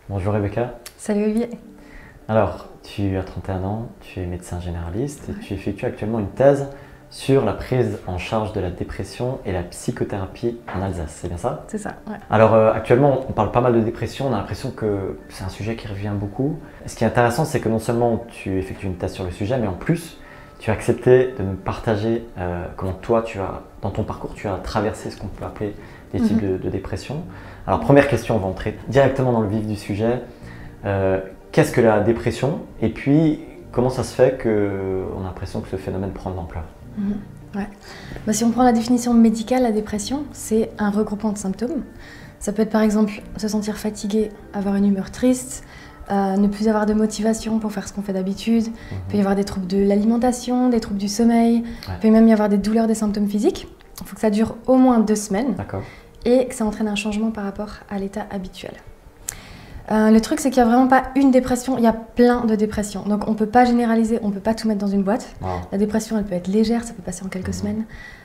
Bonjour Rebecca. Salut Olivier. Alors, tu as 31 ans, tu es médecin généraliste et Ouais. tu effectues actuellement une thèse sur la prise en charge de la dépression et la psychothérapie en Alsace, c'est bien ça? C'est ça, ouais. Alors actuellement, on parle pas mal de dépression, on a l'impression que c'est un sujet qui revient beaucoup. Ce qui est intéressant, c'est que non seulement tu effectues une thèse sur le sujet, mais en plus, tu as accepté de nous partager comment toi, dans ton parcours, tu as traversé ce qu'on peut appeler des types de dépression. Alors première question, on va entrer directement dans le vif du sujet. Qu'est-ce que la dépression? Et puis, comment ça se fait qu'on a l'impression que ce phénomène prend de l'ampleur? Ouais. Bah, si on prend la définition médicale, la dépression, c'est un regroupement de symptômes. Ça peut être par exemple se sentir fatigué, avoir une humeur triste, ne plus avoir de motivation pour faire ce qu'on fait d'habitude. Il peut y avoir des troubles de l'alimentation, des troubles du sommeil, il peut même y avoir des douleurs, des symptômes physiques. Il faut que ça dure au moins 2 semaines D'accord. et que ça entraîne un changement par rapport à l'état habituel. Le truc, c'est qu'il n'y a vraiment pas une dépression, il y a plein de dépressions. Donc on ne peut pas généraliser, on ne peut pas tout mettre dans une boîte. Wow. La dépression, elle peut être légère, ça peut passer en quelques semaines.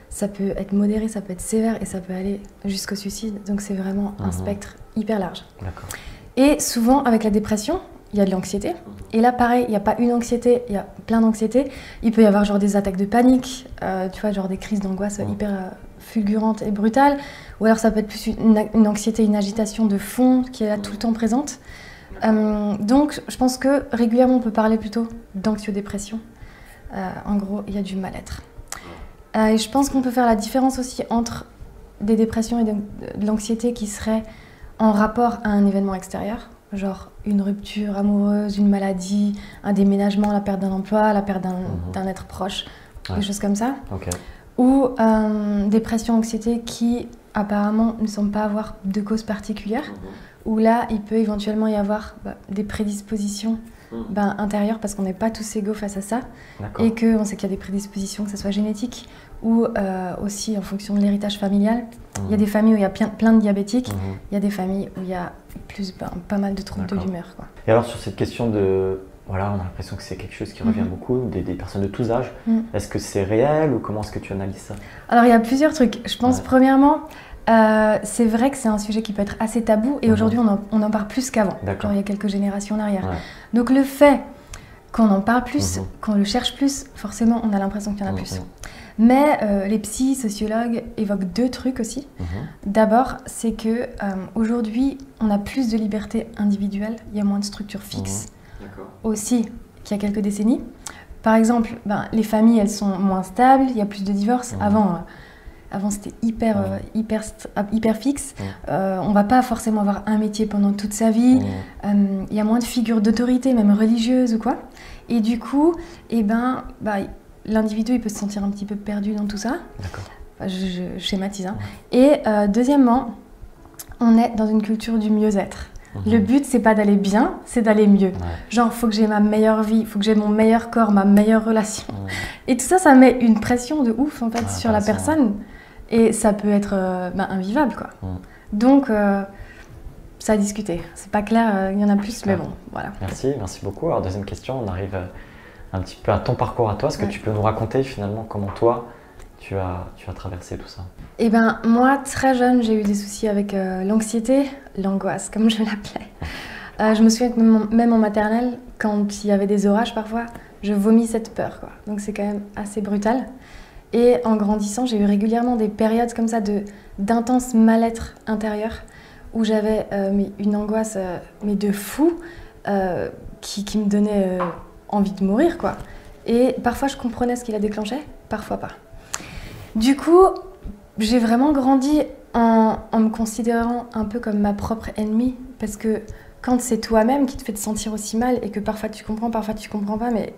Ça peut être modéré, ça peut être sévère et ça peut aller jusqu'au suicide. Donc c'est vraiment un spectre hyper large. D'accord. Et souvent, avec la dépression, il y a de l'anxiété. Et là, pareil, il n'y a pas une anxiété, il y a plein d'anxiété. Il peut y avoir genre des attaques de panique, tu vois, genre des crises d'angoisse hyper fulgurantes et brutales. Ou alors ça peut être plus une anxiété, une agitation de fond qui est là tout le temps présente. Donc je pense que régulièrement on peut parler plutôt d'anxiodépression. En gros, il y a du mal-être. Et je pense qu'on peut faire la différence aussi entre des dépressions et de l'anxiété qui seraient en rapport à un événement extérieur, genre une rupture amoureuse, une maladie, un déménagement, la perte d'un emploi, la perte d'un être proche, des choses comme ça. Okay. Ou dépression, anxiété qui apparemment ne semblent pas avoir de cause particulière, où là il peut éventuellement y avoir des prédispositions intérieures parce qu'on n'est pas tous égaux face à ça et qu'on sait qu'il y a des prédispositions, que ce soit génétique ou aussi en fonction de l'héritage familial. Il y a des familles où il y a plein de diabétiques, il y a des familles où il y a pas mal de troubles de l'humeur. Et alors sur cette question de... Voilà, on a l'impression que c'est quelque chose qui revient beaucoup, des personnes de tous âges. Est-ce que c'est réel ou comment est-ce que tu analyses ça? Alors il y a plusieurs trucs. Je pense premièrement, c'est vrai que c'est un sujet qui peut être assez tabou et aujourd'hui on en parle plus qu'avant, genre il y a quelques générations en arrière. Donc le fait qu'on en parle plus, qu'on le cherche plus, forcément on a l'impression qu'il y en a plus. Mais les psys, sociologues évoquent 2 trucs aussi. D'abord, c'est que aujourd'hui on a plus de liberté individuelle, il y a moins de structures fixes. Aussi qu'il y a quelques décennies. Par exemple, les familles, elles sont moins stables, il y a plus de divorces. Avant c'était hyper fixe. On va pas forcément avoir un métier pendant toute sa vie. Il y a moins de figures d'autorité, même religieuses ou quoi. Et du coup, l'individu, il peut se sentir un petit peu perdu dans tout ça. Je schématise. Et deuxièmement, on est dans une culture du mieux-être. Le but, c'est pas d'aller bien, c'est d'aller mieux. Genre, faut que j'ai ma meilleure vie, faut que j'ai mon meilleur corps, ma meilleure relation. Et tout ça, ça met une pression de ouf, en fait, sur la personne. Et ça peut être invivable, quoi. Donc, ça a discuté. C'est pas clair, il y en a plus, mais bon, voilà. Merci beaucoup. Alors, deuxième question, on arrive un petit peu à ton parcours à toi. Est-ce que tu peux nous raconter, finalement, comment toi, tu as traversé tout ça? Eh ben, moi, très jeune, j'ai eu des soucis avec l'anxiété, l'angoisse, comme je l'appelais. Je me souviens que même en maternelle, quand il y avait des orages parfois, je vomis cette peur, quoi. Donc c'est quand même assez brutal. Et en grandissant, j'ai eu régulièrement des périodes comme ça d'intense mal-être intérieur, où j'avais une angoisse mais de fou, qui me donnait envie de mourir, quoi. Et parfois, je comprenais ce qui la déclenchait, parfois pas. Du coup, j'ai vraiment grandi en me considérant un peu comme ma propre ennemie, parce que quand c'est toi-même qui te fait te sentir aussi mal et que parfois tu comprends pas, mais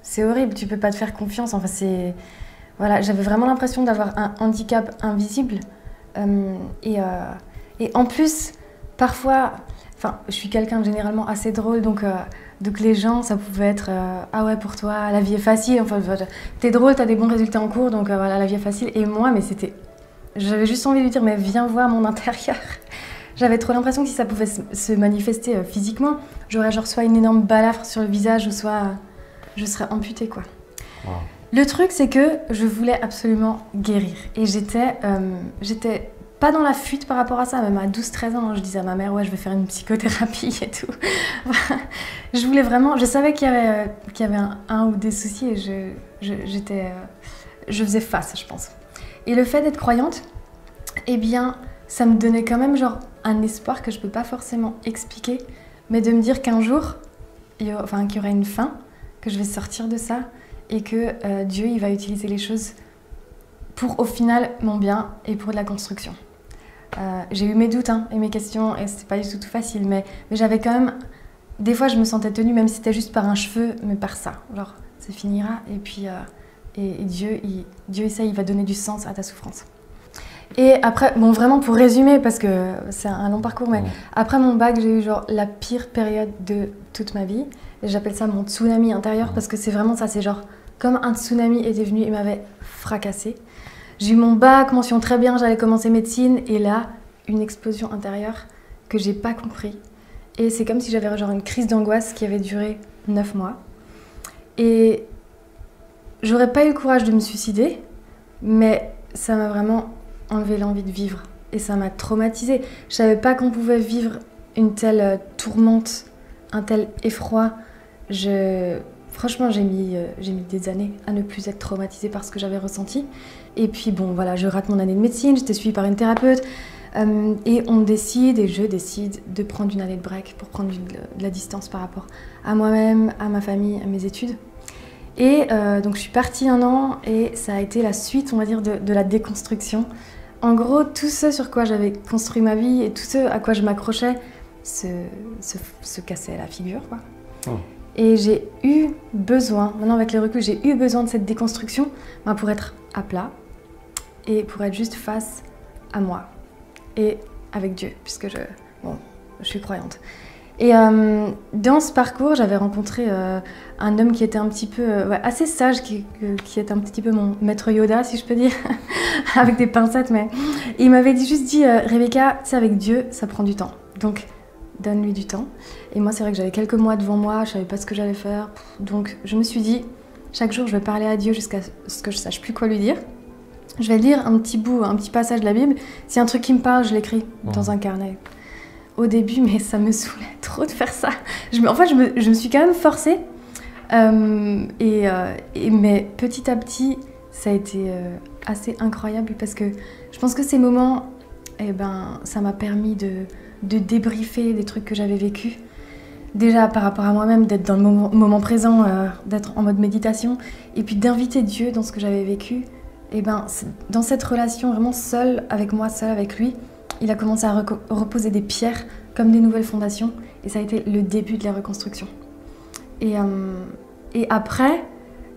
c'est horrible, tu peux pas te faire confiance. Enfin, voilà, j'avais vraiment l'impression d'avoir un handicap invisible. Et en plus, parfois, je suis quelqu'un de généralement assez drôle, donc les gens, ça pouvait être ah ouais, pour toi, la vie est facile. Enfin, t'es drôle, t'as des bons résultats en cours, donc voilà, la vie est facile. Et moi, j'avais juste envie de lui dire, mais viens voir mon intérieur. J'avais trop l'impression que si ça pouvait se manifester physiquement, j'aurais genre soit une énorme balafre sur le visage, ou soit je serais amputée, quoi. Le truc, c'est que je voulais absolument guérir. Et j'étais pas dans la fuite par rapport à ça, même à 12-13 ans, hein, je disais à ma mère, ouais, je vais faire une psychothérapie et tout. Je voulais vraiment, je savais qu'il y avait un ou des soucis et je faisais face, je pense. Et le fait d'être croyante, eh bien, ça me donnait quand même genre un espoir que je peux pas forcément expliquer, mais de me dire qu'un jour, qu'il y aura une fin, que je vais sortir de ça et que Dieu, il va utiliser les choses pour, au final, mon bien et pour de la construction. J'ai eu mes doutes hein, et mes questions et c'était pas du tout facile, mais j'avais quand même... Des fois, je me sentais tenue, même si c'était juste par un cheveu, mais par ça. Genre, ça finira et puis Dieu, il va donner du sens à ta souffrance. Et après, bon, vraiment pour résumer, parce que c'est un long parcours, mais après mon bac, j'ai eu genre la pire période de toute ma vie. Et j'appelle ça mon tsunami intérieur parce que c'est vraiment ça, c'est genre comme un tsunami était venu et m'avait fracassé. J'ai eu mon bac, mention très bien, j'allais commencer médecine et là, une explosion intérieure que j'ai pas compris. Et c'est comme si j'avais genre une crise d'angoisse qui avait duré 9 mois. Et j'aurais pas eu le courage de me suicider, mais ça m'a vraiment enlevé l'envie de vivre. Et ça m'a traumatisée. Je savais pas qu'on pouvait vivre une telle tourmente, un tel effroi. Franchement, j'ai mis des années à ne plus être traumatisée par ce que j'avais ressenti. Et puis bon, voilà, je rate mon année de médecine, j'étais suivie par une thérapeute. Et je décide de prendre une année de break pour prendre de la distance par rapport à moi-même, à ma famille, à mes études. Et donc je suis partie 1 an et ça a été la suite, on va dire, de la déconstruction. En gros, tout ce sur quoi j'avais construit ma vie et tout ce à quoi je m'accrochais se cassait la figure, quoi. Oh. Et j'ai eu besoin, maintenant avec les reculs, j'ai eu besoin de cette déconstruction pour être à plat et pour être juste face à moi et avec Dieu, puisque je suis croyante. Et dans ce parcours, j'avais rencontré un homme qui était un petit peu assez sage, qui était un petit peu mon maître Yoda, si je peux dire, avec des pincettes, mais il m'avait juste dit Rebecca, tu sais, avec Dieu, ça prend du temps. Donc, donne-lui du temps. Et moi, c'est vrai que j'avais quelques mois devant moi, je savais pas ce que j'allais faire. Donc, je me suis dit, chaque jour, je vais parler à Dieu jusqu'à ce que je sache plus quoi lui dire. Je vais lire un petit passage de la Bible. Si un truc qui me parle, je l'écris dans un carnet. Au début, mais ça me saoulait trop de faire ça. Je me suis quand même forcée. Mais petit à petit, ça a été assez incroyable parce que je pense que ces moments, ça m'a permis de débriefer des trucs que j'avais vécus. Déjà par rapport à moi-même, d'être dans le moment présent, d'être en mode méditation, et puis d'inviter Dieu dans ce que j'avais vécu. Dans cette relation vraiment seule avec moi, seule avec lui, il a commencé à reposer des pierres comme des nouvelles fondations, et ça a été le début de la reconstruction. Et après,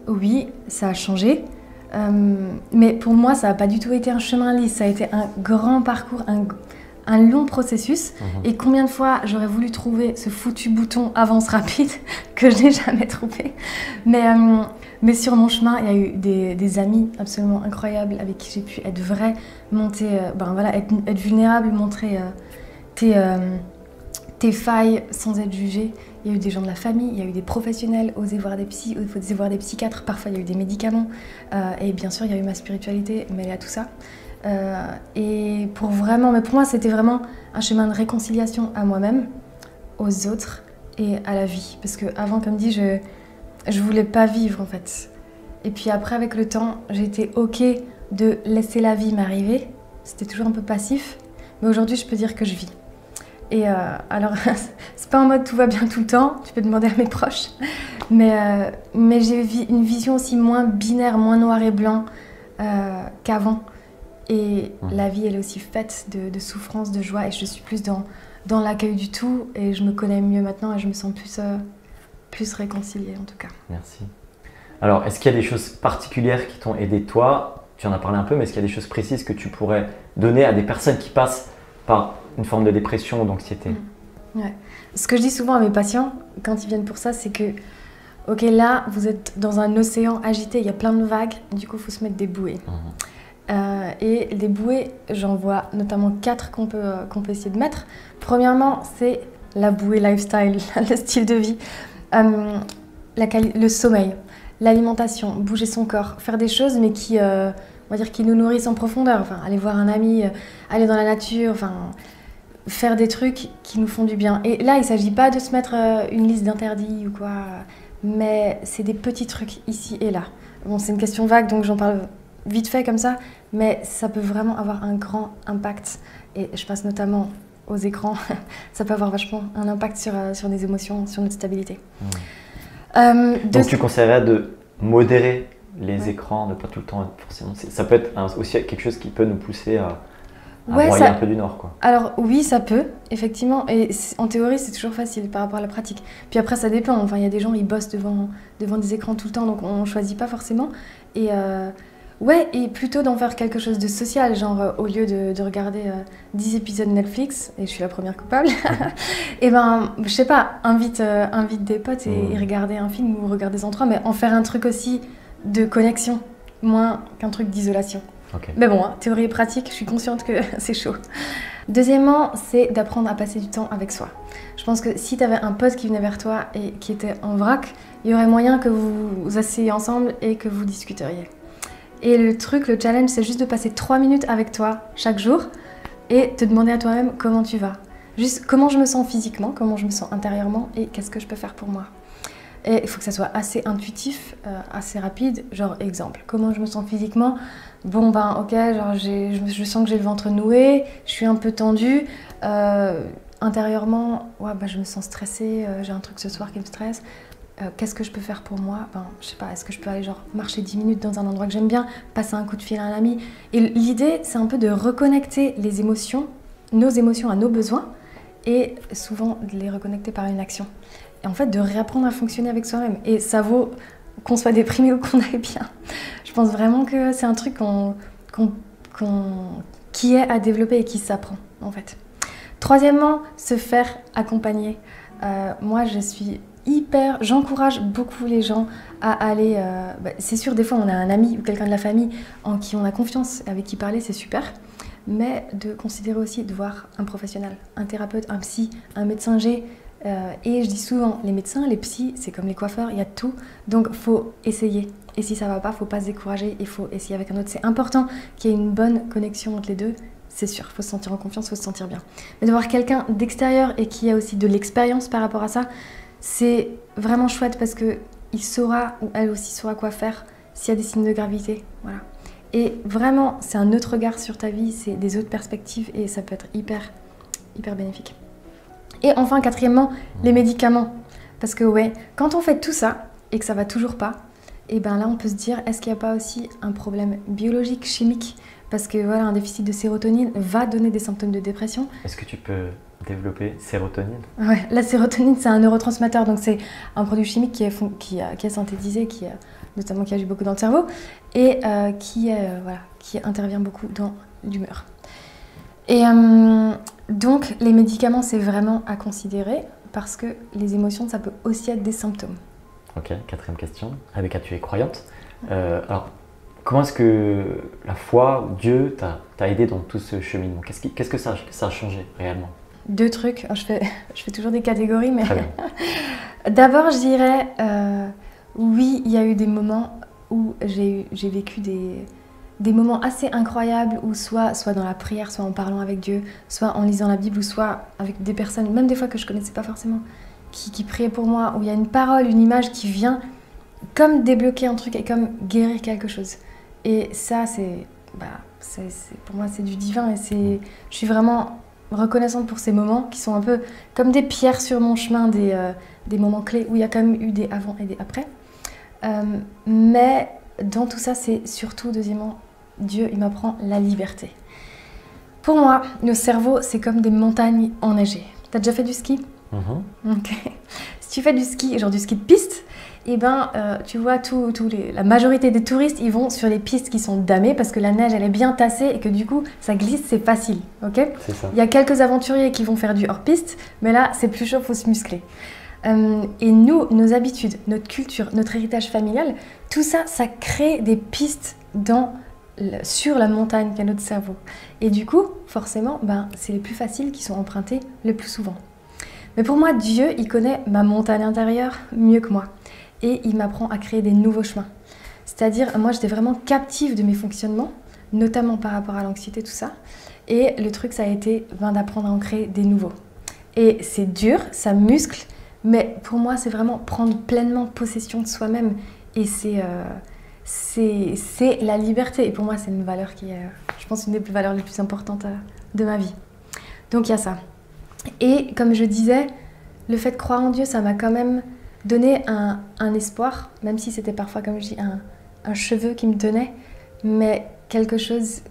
oui, ça a changé, mais pour moi, ça n'a pas du tout été un chemin lisse, ça a été un grand parcours, un long processus. Et combien de fois j'aurais voulu trouver ce foutu bouton avance rapide que je n'ai jamais trouvé. Mais sur mon chemin, il y a eu des amis absolument incroyables avec qui j'ai pu être vraie, monter, être vulnérable, montrer tes failles sans être jugée. Il y a eu des gens de la famille, il y a eu des professionnels, oser voir des psys, oser voir des psychiatres, parfois il y a eu des médicaments. Et bien sûr, il y a eu ma spiritualité mêlée à tout ça. Mais pour moi, c'était vraiment un chemin de réconciliation à moi-même, aux autres et à la vie. Parce qu'avant, comme dit, je voulais pas vivre en fait. Et puis après, avec le temps, j'ai été ok de laisser la vie m'arriver. C'était toujours un peu passif, mais aujourd'hui, je peux dire que je vis. Et alors, c'est pas en mode tout va bien tout le temps, tu peux demander à mes proches, mais j'ai une vision aussi moins binaire, moins noir et blanc qu'avant. Et la vie, elle est aussi faite de souffrance, de joie, et je suis plus dans l'accueil du tout, et je me connais mieux maintenant, et je me sens plus réconciliée en tout cas. Merci. Alors, est-ce qu'il y a des choses particulières qui t'ont aidé toi? Tu en as parlé un peu, mais est-ce qu'il y a des choses précises que tu pourrais donner à des personnes qui passent par une forme de dépression ou d'anxiété? Ouais. Ce que je dis souvent à mes patients, quand ils viennent pour ça, c'est que ok, là, vous êtes dans un océan agité, il y a plein de vagues, du coup, il faut se mettre des bouées. Et les bouées, j'en vois notamment 4 qu'on peut essayer de mettre. Premièrement, c'est la bouée lifestyle, le style de vie, le sommeil, l'alimentation, bouger son corps, faire des choses mais qui on va dire, qui nous nourrissent en profondeur. Enfin, aller voir un ami, aller dans la nature, enfin, faire des trucs qui nous font du bien. Et là, il ne s'agit pas de se mettre une liste d'interdits ou quoi, mais c'est des petits trucs ici et là. Bon, c'est une question vague, donc j'en parle vite fait comme ça, mais ça peut vraiment avoir un grand impact. Et je pense notamment aux écrans, ça peut avoir vachement un impact sur des émotions, sur notre stabilité. Donc tu conseillerais de modérer les écrans, ne pas tout le temps forcément. Ça peut être aussi quelque chose qui peut nous pousser à broyer un peu du nord, quoi. Alors oui, ça peut, effectivement. Et en théorie, c'est toujours facile par rapport à la pratique. Puis après, ça dépend. Enfin, il y a des gens, ils bossent devant des écrans tout le temps, donc on ne choisit pas forcément. Et ouais, et plutôt d'en faire quelque chose de social, genre au lieu de regarder 10 épisodes Netflix, et je suis la première coupable, et ben, je sais pas, invite des potes et regardez un film ou regardez en trois, mais en faire un truc aussi de connexion, moins qu'un truc d'isolation. Okay. Mais bon, théorie et pratique, je suis consciente que c'est chaud. Deuxièmement, c'est d'apprendre à passer du temps avec soi. Je pense que si tu avais un pote qui venait vers toi et qui était en vrac, il y aurait moyen que vous vous asseyez ensemble et que vous discuteriez. Et le challenge, c'est juste de passer 3 minutes avec toi chaque jour et te demander à toi-même comment tu vas. Juste comment je me sens physiquement, comment je me sens intérieurement et qu'est-ce que je peux faire pour moi. Et il faut que ça soit assez intuitif, assez rapide. Genre, exemple, comment je me sens physiquement? Bon, ben, ok, genre, je sens que j'ai le ventre noué, je suis un peu tendue. Intérieurement, ouais, ben, je me sens stressée, j'ai un truc ce soir qui me stresse. Qu'est-ce que je peux faire pour moi? Ben, je sais pas, est-ce que je peux aller genre marcher 10 minutes dans un endroit que j'aime bien, passer un coup de fil à un ami? Et l'idée, c'est un peu de reconnecter les émotions, nos émotions à nos besoins, et souvent de les reconnecter par une action. Et en fait, de réapprendre à fonctionner avec soi-même. Et ça vaut qu'on soit déprimé ou qu'on aille bien. Je pense vraiment que c'est un truc qui est à développer et qui s'apprend, en fait. Troisièmement, se faire accompagner. Moi, j'encourage beaucoup les gens à aller... c'est sûr, des fois, on a un ami ou quelqu'un de la famille en qui on a confiance, avec qui parler, c'est super. Mais de considérer aussi de voir un professionnel, un thérapeute, un psy, un médecin G. Et je dis souvent, les médecins, les psys, c'est comme les coiffeurs, il y a tout. Donc, il faut essayer. Et si ça ne va pas, il ne faut pas se décourager, il faut essayer avec un autre. C'est important qu'il y ait une bonne connexion entre les deux. C'est sûr, il faut se sentir en confiance, il faut se sentir bien. Mais de voir quelqu'un d'extérieur et qui a aussi de l'expérience par rapport à ça, c'est vraiment chouette parce qu'il saura, ou elle aussi saura quoi faire s'il y a des signes de gravité. Voilà. Et vraiment, c'est un autre regard sur ta vie, c'est des autres perspectives et ça peut être hyper, hyper bénéfique. Et enfin, quatrièmement, les médicaments. Parce que ouais, quand on fait tout ça et que ça va toujours pas, et ben là on peut se dire, est-ce qu'il n'y a pas aussi un problème biologique, chimique? Parce que voilà, un déficit de sérotonine va donner des symptômes de dépression. Est-ce que tu peux développer sérotonine? Ouais, la sérotonine, c'est un neurotransmetteur, donc c'est un produit chimique qui est synthétisé, notamment qui agit beaucoup dans le cerveau, et qui intervient beaucoup dans l'humeur. Et donc, les médicaments, c'est vraiment à considérer parce que les émotions, ça peut aussi être des symptômes. Ok, quatrième question. Rebecca, tu es croyante. Alors, comment est-ce que la foi, Dieu, t'a aidé dans tout ce cheminement? Qu'est-ce que ça a changé réellement? 2 trucs. Je fais toujours des catégories, mais... Très bien. D'abord, je dirais, oui, il y a eu des moments où j'ai vécu des moments assez incroyables où soit dans la prière, soit en parlant avec Dieu, soit en lisant la Bible, ou soit avec des personnes, même des fois que je connaissais pas forcément, qui priaient pour moi, où il y a une parole, une image qui vient comme débloquer un truc et comme guérir quelque chose. Et ça, pour moi, c'est du divin et je suis vraiment reconnaissante pour ces moments qui sont un peu comme des pierres sur mon chemin, des moments clés où il y a quand même eu des avant et des après. Mais dans tout ça, c'est surtout, deuxièmement, Dieu, il m'apprend la liberté. Pour moi, nos cerveaux, c'est comme des montagnes enneigées. T'as déjà fait du ski? Ok. Si tu fais du ski, genre du ski de piste, et ben, tu vois, la majorité des touristes, ils vont sur les pistes qui sont damées parce que la neige, elle est bien tassée et que du coup, ça glisse, c'est facile. Ok? C'est ça. Il y a quelques aventuriers qui vont faire du hors-piste, mais là, c'est plus chaud, il faut se muscler. Et nous, nos habitudes, notre culture, notre héritage familial, tout ça, ça crée des pistes sur la montagne qu'est notre cerveau. Et du coup, forcément, c'est les plus faciles qui sont empruntés le plus souvent. Mais pour moi, Dieu, il connaît ma montagne intérieure mieux que moi. Et il m'apprend à créer des nouveaux chemins. C'est-à-dire, moi, j'étais vraiment captive de mes fonctionnements, notamment par rapport à l'anxiété, tout ça. Et le truc, ça a été d'apprendre à en créer des nouveaux. Et c'est dur, ça muscle, mais pour moi, c'est vraiment prendre pleinement possession de soi-même. Et c'est la liberté. Et pour moi, c'est une valeur qui est, je pense, une des valeurs les plus importantes de ma vie. Donc, il y a ça. Et comme je disais, le fait de croire en Dieu, ça m'a quand même donné un espoir, même si c'était parfois, comme je dis, un cheveu qui me tenait, mais quelque chose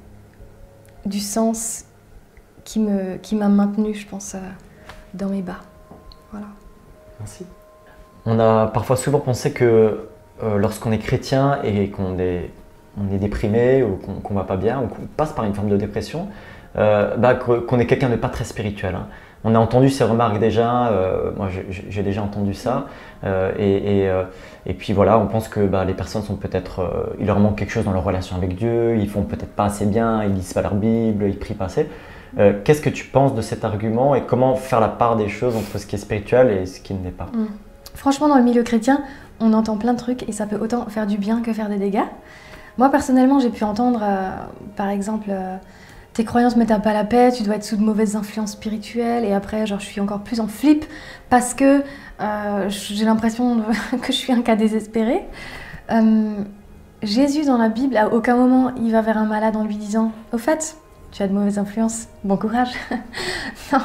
du sens qui m'a maintenue, je pense, dans mes bas. Voilà. Merci. On a parfois souvent pensé que lorsqu'on est chrétien et qu'on est déprimé ou qu'on ne va pas bien ou qu'on passe par une forme de dépression, qu'on est quelqu'un de pas très spirituel. Hein. On a entendu ces remarques déjà, moi j'ai déjà entendu ça, et puis voilà, on pense que les personnes sont peut-être, il leur manque quelque chose dans leur relation avec Dieu, ils font peut-être pas assez bien, ils lisent pas leur Bible, ils prient pas assez. Qu'est-ce que tu penses de cet argument et comment faire la part des choses entre ce qui est spirituel et ce qui ne l'est pas? Franchement, dans le milieu chrétien, on entend plein de trucs et ça peut autant faire du bien que faire des dégâts. Moi personnellement, j'ai pu entendre, par exemple, tes croyances ne me tapent pas la paix, tu dois être sous de mauvaises influences spirituelles. Et après, genre, je suis encore plus en flip parce que j'ai l'impression que je suis un cas désespéré. Jésus, dans la Bible, à aucun moment, il va vers un malade en lui disant « Au fait, tu as de mauvaises influences, bon courage !» Non.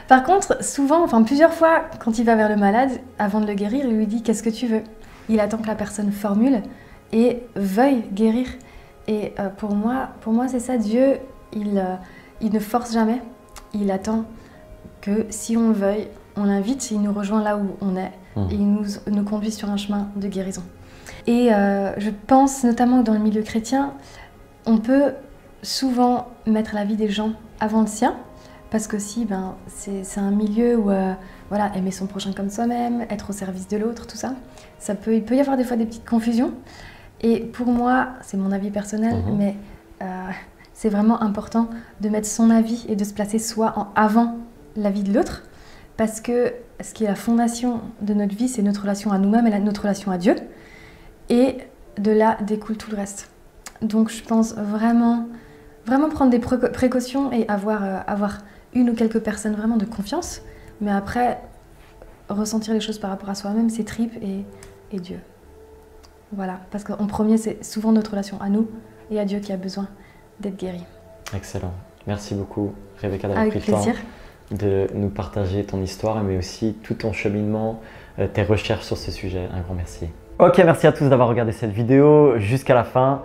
Par contre, souvent, enfin plusieurs fois, quand il va vers le malade, avant de le guérir, il lui dit « Qu'est-ce que tu veux ?» Il attend que la personne formule et veuille guérir. Et pour moi c'est ça, Dieu... Il ne force jamais, il attend que si on le veuille, on l'invite, il nous rejoint là où on est et il nous conduit sur un chemin de guérison. Et je pense notamment que dans le milieu chrétien, on peut souvent mettre la vie des gens avant le sien, parce qu'aussi c'est un milieu où voilà, aimer son prochain comme soi-même, être au service de l'autre, tout ça. Il peut y avoir des fois des petites confusions. Et pour moi, c'est mon avis personnel, mais... c'est vraiment important de mettre son avis et de se placer soi avant la vie de l'autre, parce que ce qui est la fondation de notre vie, c'est notre relation à nous-mêmes et notre relation à Dieu, et de là découle tout le reste. Donc je pense vraiment prendre des précautions et avoir une ou quelques personnes vraiment de confiance, mais après ressentir les choses par rapport à soi-même, ses tripes et Dieu. Voilà, parce qu'en premier, c'est souvent notre relation à nous et à Dieu qui a besoin d'être guéri. Excellent. Merci beaucoup, Rebecca, d'avoir pris le temps de nous partager ton histoire, mais aussi tout ton cheminement, tes recherches sur ce sujet. Un grand merci. Ok, merci à tous d'avoir regardé cette vidéo jusqu'à la fin.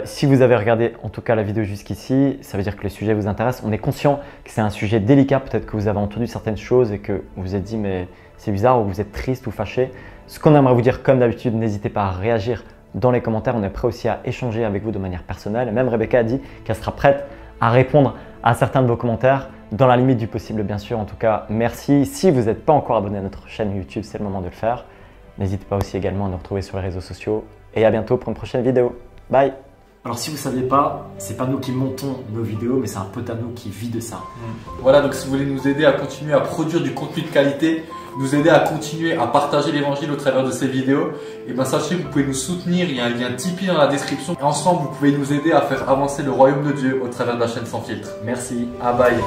Si vous avez regardé en tout cas la vidéo jusqu'ici, ça veut dire que le sujet vous intéresse. On est conscient que c'est un sujet délicat. Peut-être que vous avez entendu certaines choses et que vous vous êtes dit mais c'est bizarre, ou vous êtes triste ou fâché. Ce qu'on aimerait vous dire, comme d'habitude, n'hésitez pas à réagir dans les commentaires. On est prêt aussi à échanger avec vous de manière personnelle. Même Rebecca a dit qu'elle sera prête à répondre à certains de vos commentaires dans la limite du possible, bien sûr. En tout cas, merci. Si vous n'êtes pas encore abonné à notre chaîne YouTube, c'est le moment de le faire. N'hésitez pas aussi également à nous retrouver sur les réseaux sociaux. Et à bientôt pour une prochaine vidéo. Bye! Alors si vous ne saviez pas, c'est pas nous qui montons nos vidéos, mais c'est un pote à nous qui vit de ça. Voilà, donc si vous voulez nous aider à continuer à produire du contenu de qualité, nous aider à continuer à partager l'évangile au travers de ces vidéos, et bien sachez que vous pouvez nous soutenir, il y a un lien Tipeee dans la description. Et ensemble, vous pouvez nous aider à faire avancer le royaume de Dieu au travers de la chaîne Sans Filtre. Merci. Ah bye.